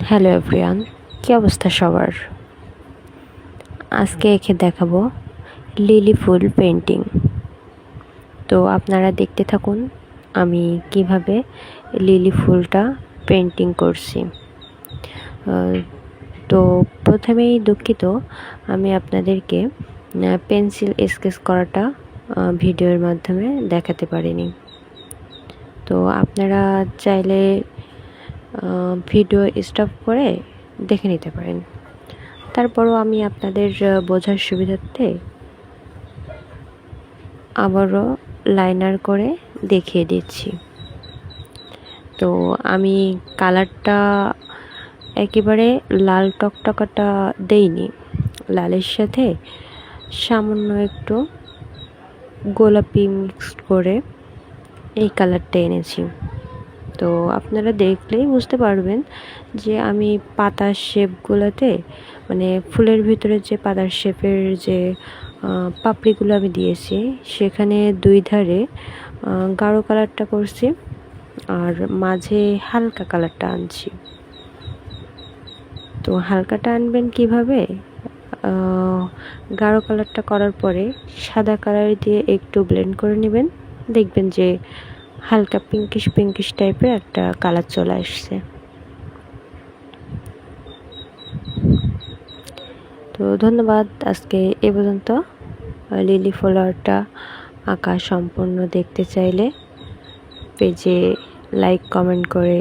Hello everyone, কী অবস্থা সবার? আজকে এঁকে দেখাবো লিলি ফুল পেন্টিং। তো আপনারা দেখতে থাকুন আমি কিভাবে লিলি ফুলটা পেন্টিং করছি। তো প্রথমেই দুঃখিত, আমি আপনাদেরকে পেন্সিল স্কেচ করাটা ভিডিওর মাধ্যমে দেখাতে পারিনি। তো আপনারা চাইলে ভিডিও স্টপ করে দেখে নিতে পারেন। তারপরও আমি আপনাদের বোঝার সুবিধার্থে আবারও লাইনার করে দেখিয়ে দিচ্ছি। তো আমি কালারটা একেবারে লাল টকটকাটা দেইনি, লালের সাথে সামান্য একটু গোলাপি মিক্সড করে এই কালারটা এনেছি। তো আপনারা দেখলেই বুঝতে পারবেন যে আমি পাতার শেপগুলোতে, মানে ফুলের ভিতরে যে পাতার শেপের যে পাপড়িগুলো আমি দিয়েছি, সেখানে দুই ধারে গাঢ় কালারটা করছি আর মাঝে হালকা কালারটা আনছি। তো হালকাটা আনবেন কিভাবে? গাঢ় কালারটা করার পরে সাদা কালার দিয়ে একটু ব্লেন্ড করে নেবেন, দেখবেন যে হালকা পিঙ্কিশ টাইপের একটা কালার চলে আসছে। তো ধন্যবাদ। আজকে এ পর্যন্ত। লিলি ফ্লাওয়ারটা আঁকা সম্পূর্ণ দেখতে চাইলে পেজে লাইক কমেন্ট করে